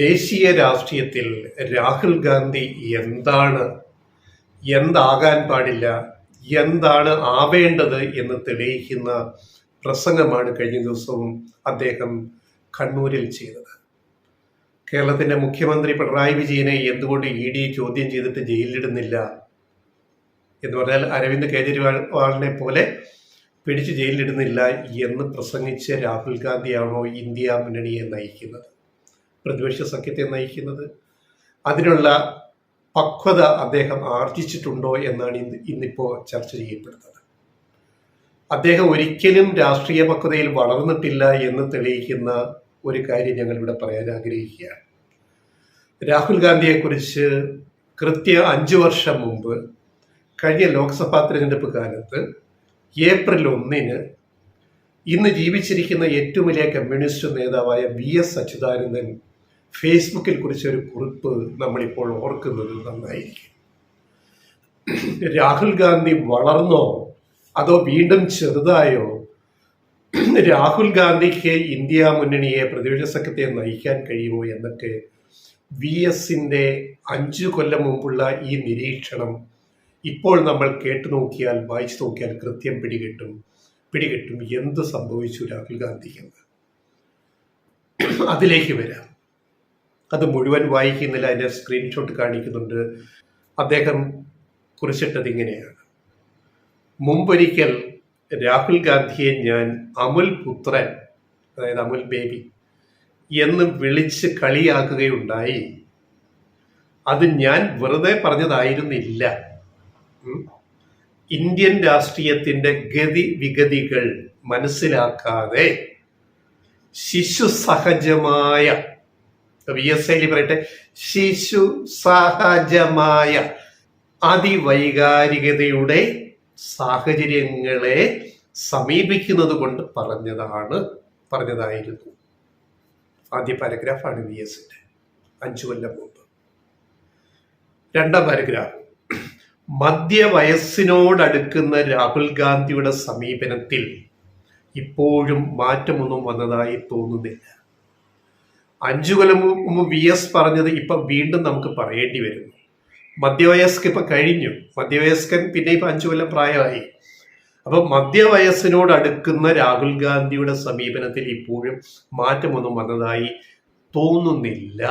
ദേശീയ രാഷ്ട്രീയത്തിൽ രാഹുൽ ഗാന്ധി എന്താകാൻ പാടില്ല, എന്താണ് ആവേണ്ടത് എന്ന് തെളിയിക്കുന്ന പ്രസംഗമാണ് കഴിഞ്ഞ ദിവസവും അദ്ദേഹം കണ്ണൂരിൽ ചെയ്തത്. കേരളത്തിന്റെ മുഖ്യമന്ത്രി പിണറായി വിജയനെ എന്തുകൊണ്ട് ED ചോദ്യം ചെയ്തിട്ട് ജയിലിലിടുന്നില്ല എന്ന് പറഞ്ഞാൽ അരവിന്ദ് കെജ്രിവാളിനെ പോലെ പിടിച്ച് ജയിലിലിടുന്നില്ല എന്ന് പ്രസംഗിച്ച രാഹുൽ ഗാന്ധിയാണോ ഇന്ത്യ മുന്നണിയെ നയിക്കുന്നത്, പ്രതിപക്ഷ സഖ്യത്തെ നയിക്കുന്നത്? അതിനുള്ള പക്വത അദ്ദേഹം ആർജിച്ചിട്ടുണ്ടോ എന്നാണ് ഇന്നിപ്പോൾ ചർച്ച ചെയ്യപ്പെടുന്നത്. അദ്ദേഹം ഒരിക്കലും രാഷ്ട്രീയ പക്വതയിൽ വളർന്നിട്ടില്ല എന്ന് തെളിയിക്കുന്ന ഒരു കാര്യം ഞങ്ങൾ ഇവിടെ പറയാൻ ആഗ്രഹിക്കുകയാണ്. രാഹുൽ ഗാന്ധിയെക്കുറിച്ച് കൃത്യം 5 വർഷം മുമ്പ് കഴിഞ്ഞ ലോക്സഭാ തിരഞ്ഞെടുപ്പ് കാലത്ത് ഏപ്രിൽ 1 ഇന്ന് ജീവിച്ചിരിക്കുന്ന ഏറ്റവും വലിയ കമ്മ്യൂണിസ്റ്റ് നേതാവായ VS അച്യുതാനന്ദൻ ഫേസ്ബുക്കിൽ കുറിച്ചൊരു കുറിപ്പ് നമ്മളിപ്പോൾ ഓർക്കുന്നത് നന്നായിരിക്കും. രാഹുൽ ഗാന്ധി വളർന്നോ അതോ വീണ്ടും ചെറുതായോ? രാഹുൽ ഗാന്ധിക്ക് ഇന്ത്യ മുന്നണിയെ, പ്രതിപക്ഷ സഖ്യത്തെ നയിക്കാൻ കഴിയുമോ എന്നൊക്കെ VSന്റെ 5 കൊല്ലം മുമ്പുള്ള ഈ നിരീക്ഷണം ഇപ്പോൾ നമ്മൾ കേട്ടു നോക്കിയാൽ, വായിച്ചു നോക്കിയാൽ കൃത്യം പിടികിട്ടും എന്ത് സംഭവിച്ചു രാഹുൽ ഗാന്ധിക്ക്. അതിലേക്ക് വരാം. അത് മുഴുവൻ വായിക്കുന്നില്ല, അതിൻ്റെ സ്ക്രീൻഷോട്ട് കാണിക്കുന്നുണ്ട്. അദ്ദേഹം കുറിച്ചിട്ടത് ഇങ്ങനെയാണ്: മുമ്പൊരിക്കൽ രാഹുൽ ഗാന്ധിയെ ഞാൻ അമുൽ പുത്രൻ, അതായത് അമുൽ ബേബി എന്ന് വിളിച്ച് കളിയാക്കുകയുണ്ടായി. അത് ഞാൻ വെറുതെ പറഞ്ഞതായിരുന്നില്ല. ഇന്ത്യൻ രാഷ്ട്രീയത്തിന്റെ ഗതിവിഗതികൾ മനസ്സിലാക്കാതെ ശിശു സഹജമായ, VSയിൽ പറയട്ടെ, ശിശു സഹജമായ അതിവൈകാരികതയുടെ സാഹചര്യങ്ങളെ സമീപിക്കുന്നത് കൊണ്ട് പറഞ്ഞതായിരുന്നു. ആദ്യ പാരഗ്രാഫാണ് VSന്റെ 5 കൊല്ലം മുമ്പ്. 2ാം പാരഗ്രാഫ്: മധ്യവയസ്സിനോടടുക്കുന്ന രാഹുൽ ഗാന്ധിയുടെ സമീപനത്തിൽ ഇപ്പോഴും മാറ്റമൊന്നും വന്നതായി തോന്നുന്നില്ല. 5 കൊല്ലം മുമ്പ് VS പറഞ്ഞത് ഇപ്പൊ വീണ്ടും നമുക്ക് പറയേണ്ടി വരുന്നു. മധ്യവയസ്കൻ ഇപ്പൊ കഴിഞ്ഞു, മധ്യവയസ്കൻ പിന്നെ ഇപ്പൊ 5 കൊല്ലം പ്രായമായി. അപ്പൊ മധ്യവയസ്സിനോട് അടുക്കുന്ന രാഹുൽ ഗാന്ധിയുടെ സമീപനത്തിൽ ഇപ്പോഴും മാറ്റമൊന്നും വന്നതായി തോന്നുന്നില്ല.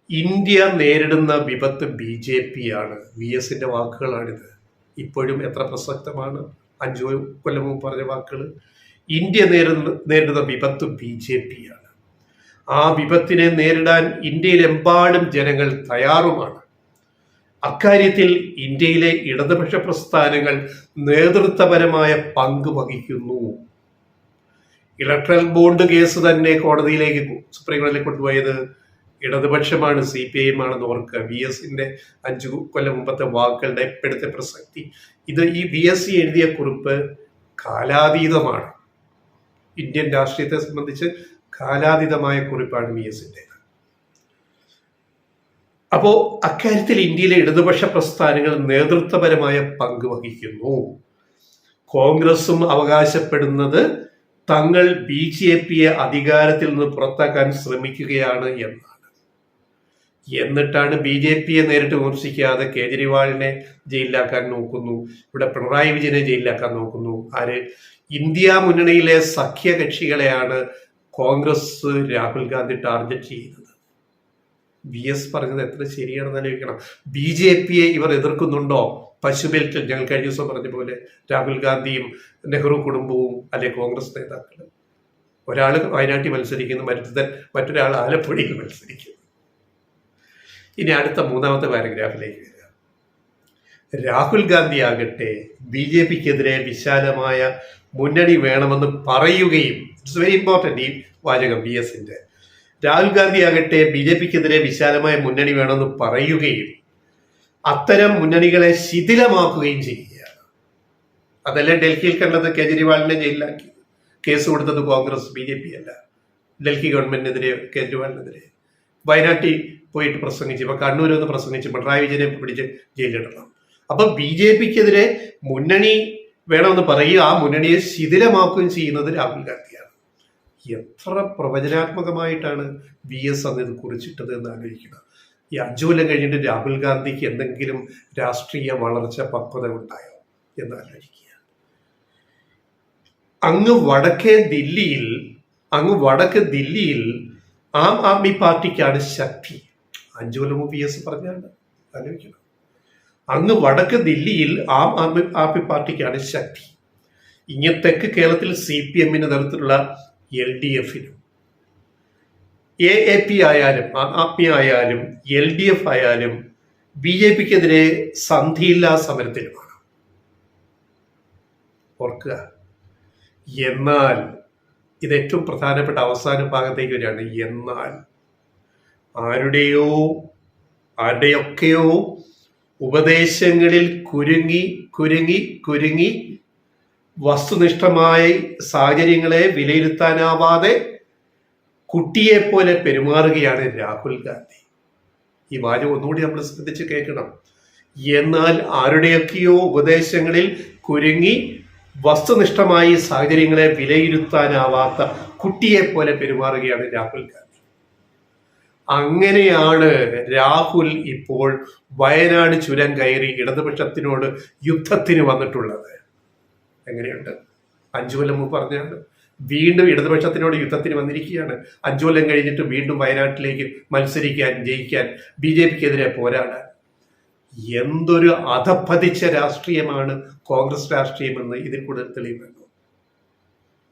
ഇന്ത്യ നേരിടുന്ന വിപത്ത് BJP ആണ്. VSന്റെ വാക്കുകളാണിത്. ഇപ്പോഴും എത്ര പ്രസക്തമാണ് 5 കൊല്ലം മുമ്പ് പറഞ്ഞ വാക്കുകൾ. ഇന്ത്യ നേരിടുന്ന വിപത്ത് BJP ആണ്. ആ വിപത്തിനെ നേരിടാൻ ഇന്ത്യയിലെമ്പാടും ജനങ്ങൾ തയ്യാറുമാണ്. അക്കാര്യത്തിൽ ഇന്ത്യയിലെ ഇടതുപക്ഷ പ്രസ്ഥാനങ്ങൾ നേതൃത്വപരമായ പങ്ക് വഹിക്കുന്നു. ഇലക്ട്രൽ ബോണ്ട് കേസ് തന്നെ കോടതിയിലേക്ക്, സുപ്രീം കോടതിയിലേക്ക് കൊണ്ടുപോയത് ഇടതുപക്ഷമാണ്, CPIM ആണെന്ന് ഓർക്കുക. VSന്റെ 5 കൊല്ലം മുമ്പത്തെ വാക്കുകളുടെ ഇപ്പോഴത്തെ പ്രസക്തി. ഈ VS എഴുതിയ കുറിപ്പ് കാലാതീതമാണ്. ഇന്ത്യൻ രാഷ്ട്രീയത്തെ സംബന്ധിച്ച് കാലാതീതമായ കുറിപ്പാണ് VSന്റെ. അപ്പോ അക്കാര്യത്തിൽ ഇന്ത്യയിലെ ഇടതുപക്ഷ പ്രസ്ഥാനങ്ങൾ നേതൃത്വപരമായ പങ്ക് വഹിക്കുന്നു. കോൺഗ്രസും അവകാശപ്പെടുന്നത് തങ്ങൾ BJPയെ അധികാരത്തിൽ നിന്ന് പുറത്താക്കാൻ ശ്രമിക്കുകയാണ് എന്നാണ്. എന്നിട്ടാണ് BJPയെ നേരിട്ട് വിമർശിക്കാതെ കേജ്രിവാളിനെ ജയിലിലാക്കാൻ നോക്കുന്നു, ഇവിടെ പിണറായി വിജയനെ ജയിലിലാക്കാൻ നോക്കുന്നു. ഇന്ത്യ മുന്നണിയിലെ സഖ്യകക്ഷികളെയാണ് കോൺഗ്രസ് രാഹുൽ ഗാന്ധി ടാർഗറ്റ് ചെയ്യുന്നത്. VS പറഞ്ഞത് എത്ര ശരിയാണെന്ന് ആലോചിക്കണം. BJPയെ ഇവർ എതിർക്കുന്നുണ്ടോ? പശുബെൽറ്റിൽ ഞങ്ങൾ കഴിഞ്ഞ ദിവസം പറഞ്ഞ പോലെ രാഹുൽ ഗാന്ധിയും നെഹ്റു കുടുംബവും അല്ലെ കോൺഗ്രസ് നേതാക്കൾ. ഒരാൾ വയനാട്ടിൽ മത്സരിക്കുന്നു, മറ്റൊരാൾ ആലപ്പുഴയിൽ മത്സരിക്കുന്നു. ഇനി അടുത്ത 3ാമത്തെ പാരഗ്രാഫിലേക്ക് വരിക. രാഹുൽ ഗാന്ധി ആകട്ടെ BJPക്കെതിരെ വിശാലമായ മുന്നണി വേണമെന്ന് പറയുകയും, ഇറ്റ്സ് വെരി ഇമ്പോർട്ടൻറ്റ് ഈ വാചകം VSന്റെ. രാഹുൽ ഗാന്ധി ആകട്ടെ BJPക്കെതിരെ വിശാലമായ മുന്നണി വേണമെന്ന് പറയുകയും അത്തരം മുന്നണികളെ ശിഥിലമാക്കുകയും ചെയ്യുകയാണ്. അതല്ലേ ഡൽഹിയിൽ കണ്ടത്? കേജ്രിവാളിനെ ജയിലിലാക്കി, കേസ് കൊടുത്തത് കോൺഗ്രസ്, BJP അല്ല. ഡൽഹി ഗവൺമെന്റിനെതിരെ, കേജ്രിവാളിനെതിരെ. വയനാട്ടിൽ പോയിട്ട് പ്രസംഗിച്ച്, ഇപ്പൊ കണ്ണൂർ ഒന്ന് പ്രസംഗിച്ച് പിണറായി വിജയനെ പിടിച്ച് ജയിലിലിടണം. അപ്പൊ BJPക്കെതിരെ മുന്നണി വേണമെന്ന് പറയുക, ആ മുന്നണിയെ ശിഥിലമാക്കുകയും ചെയ്യുന്നത് രാഹുൽ ഗാന്ധിയാണ്. എത്ര പ്രവചനാത്മകമായിട്ടാണ് VS അന്ന് ഇത് കുറിച്ചിട്ടത് എന്ന് ആലോചിക്കണം. ഈ 5 കൊല്ലം കഴിഞ്ഞിട്ട് രാഹുൽ ഗാന്ധിക്ക് എന്തെങ്കിലും രാഷ്ട്രീയ വളർച്ച പക്വത ഉണ്ടായോ എന്ന് ആലോചിക്കുക. അങ്ങ് വടക്ക് ദില്ലിയിൽ ആം ആദ്മി പാർട്ടിക്കാണ് ശക്തി. 5 കൊല്ലം മുമ്പ് VS പറഞ്ഞാണ്, ആലോചിക്കണം. അങ്ങ് വടക്ക് ദില്ലിയിൽ ആം ആദ്മി പാർട്ടിക്കാണ് ശക്തി. ഇങ്ങനെ തെക്ക് കേരളത്തിൽ CPM-ന് നേതൃത്വത്തിലുള്ള LDF-നും AAP ആയാലും ആം ആദ്മി ആയാലും LDF ആയാലും BJP-ക്കെതിരെ സന്ധിയില്ലാ സമരത്തിലുമാണ്. ഓർക്കുക. എന്നാൽ ഇത് ഏറ്റവും പ്രധാനപ്പെട്ട അവസാന ഭാഗത്തേക്ക് വരികയാണ്. എന്നാൽ ആരുടെയൊക്കെയോ ഉപദേശങ്ങളിൽ കുരുങ്ങി വസ്തുനിഷ്ഠമായ സാഹചര്യങ്ങളെ വിലയിരുത്താനാവാതെ കുട്ടിയെപ്പോലെ പെരുമാറുകയാണ് രാഹുൽ ഗാന്ധി. ഈ വാചകം ഒന്നുകൂടി നമ്മൾ ശ്രദ്ധിച്ച് കേൾക്കണം. എന്നാൽ ആരുടെയൊക്കെയോ ഉപദേശങ്ങളിൽ കുരുങ്ങി വസ്തുനിഷ്ഠമായി സാഹചര്യങ്ങളെ വിലയിരുത്താനാവാത്ത കുട്ടിയെപ്പോലെ പെരുമാറുകയാണ് രാഹുൽ ഗാന്ധി. അങ്ങനെയാണ് രാഹുൽ ഇപ്പോൾ വയനാട് ചുരം കയറി ഇടതുപക്ഷത്തിനോട് യുദ്ധത്തിന് വന്നിട്ടുള്ളത്. എങ്ങനെയുണ്ട്? 5 കൊല്ലം മുമ്പ് പറഞ്ഞാണ്, വീണ്ടും ഇടതുപക്ഷത്തിനോട് യുദ്ധത്തിന് വന്നിരിക്കുകയാണ്. 5 കൊല്ലം കഴിഞ്ഞിട്ട് വീണ്ടും വയനാട്ടിലേക്ക് മത്സരിക്കാൻ, ജയിക്കാൻ, BJP-ക്കെതിരെ പോരാടാൻ. എന്തൊരു അധപ്പതിച്ച രാഷ്ട്രീയമാണ് കോൺഗ്രസ് രാഷ്ട്രീയമെന്ന് ഇതിൽ കൂടുതൽ തെളിയുന്നു.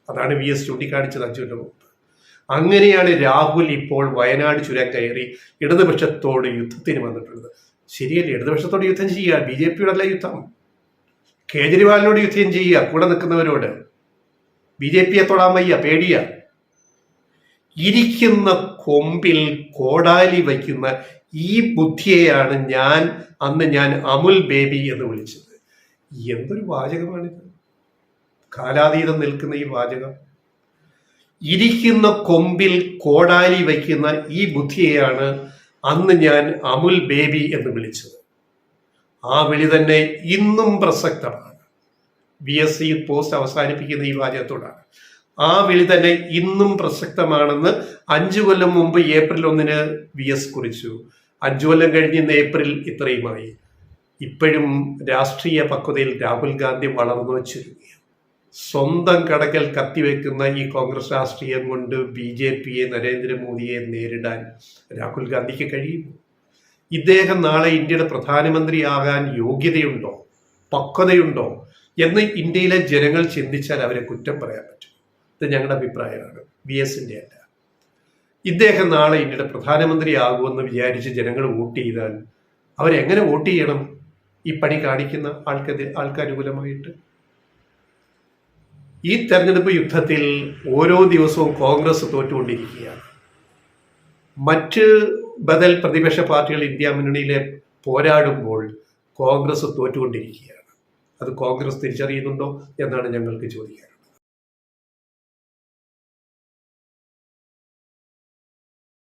അതാണ് VS ചൂണ്ടിക്കാണിച്ചത് 5 കൊല്ലം മുമ്പ്. അങ്ങനെയാണ് രാഹുൽ ഇപ്പോൾ വയനാട് ചുരം കയറി ഇടതുപക്ഷത്തോട് യുദ്ധത്തിന് വന്നിട്ടുള്ളത്. ശരിയല്ലേ? ഇടതുപക്ഷത്തോട് യുദ്ധം ചെയ്യുക, BJP-യോടല്ല യുദ്ധം. കേജ്രിവാളിനോട് യുദ്ധം ചെയ്യുക, കൂടെ നിൽക്കുന്നവരോട്. BJP-യെ തൊടാൻ വയ്യ, പേടിയ. ഇരിക്കുന്ന കൊമ്പിൽ കോടാലി വയ്ക്കുന്ന ഈ ബുദ്ധിയെയാണ് അന്ന് ഞാൻ അമുൽ ബേബി എന്ന് വിളിച്ചത്. എന്തൊരു വാചകമാണിത്! കാലാതീതം നിൽക്കുന്ന ഈ വാചകം. ഇരിക്കുന്ന കൊമ്പിൽ കോടാലി വയ്ക്കുന്ന ഈ ബുദ്ധിയെയാണ് അന്ന് ഞാൻ അമുൽ ബേബി എന്ന് വിളിച്ചത്. ആ വിളി തന്നെ ഇന്നും പ്രസക്തമാണ്. VS പോസ്റ്റ് അവസാനിപ്പിക്കുന്ന ഈ വാചകത്തോടാണ്. ആ വിളി തന്നെ ഇന്നും പ്രസക്തമാണെന്ന് 5 കൊല്ലം മുമ്പ് ഏപ്രിൽ 1-ന് VS കുറിച്ചു. 5 കൊല്ലം കഴിഞ്ഞ് ഇന്ന് ഏപ്രിൽ ഇത്രയുമായി. ഇപ്പോഴും രാഷ്ട്രീയ പക്വതയിൽ രാഹുൽ ഗാന്ധി വളർന്നു വച്ചിരിക്കുകയാണ്. സ്വന്തം കടക്കൽ കത്തിവെക്കുന്ന ഈ കോൺഗ്രസ് രാഷ്ട്രീയം കൊണ്ട് BJP-യെ, നരേന്ദ്രമോദിയെ നേരിടാൻ രാഹുൽ ഗാന്ധിക്ക് കഴിയുമോ? ഇദ്ദേഹം നാളെ ഇന്ത്യയുടെ പ്രധാനമന്ത്രിയാകാൻ യോഗ്യതയുണ്ടോ, പക്വതയുണ്ടോ എന്ന് ഇന്ത്യയിലെ ജനങ്ങൾ ചിന്തിച്ചാൽ അവരെ കുറ്റം പറയാൻ പറ്റും. ഇത് ഞങ്ങളുടെ അഭിപ്രായമാണ്, VS-ന്റെ അല്ല. ഇദ്ദേഹം നാളെ ഇന്ത്യയുടെ പ്രധാനമന്ത്രിയാകുമെന്ന് വിചാരിച്ച് ജനങ്ങൾ വോട്ട് ചെയ്താൽ അവരെങ്ങനെ വോട്ട് ചെയ്യണം? ഈ പണി കാണിക്കുന്ന ആൾക്കനുകൂലമായിട്ട്. ഈ തെരഞ്ഞെടുപ്പ് യുദ്ധത്തിൽ ഓരോ ദിവസവും കോൺഗ്രസ് തോറ്റുകൊണ്ടിരിക്കുകയാണ്. മറ്റ് ബദൽ പ്രതിപക്ഷ പാർട്ടികൾ ഇന്ത്യ മുന്നണിയിലെ പോരാടുമ്പോൾ കോൺഗ്രസ് തോറ്റുകൊണ്ടിരിക്കുകയാണ്. അത് കോൺഗ്രസ് തിരിച്ചറിയുന്നുണ്ടോ എന്നാണ് ഞങ്ങൾക്ക് ചോദിക്കാൻ.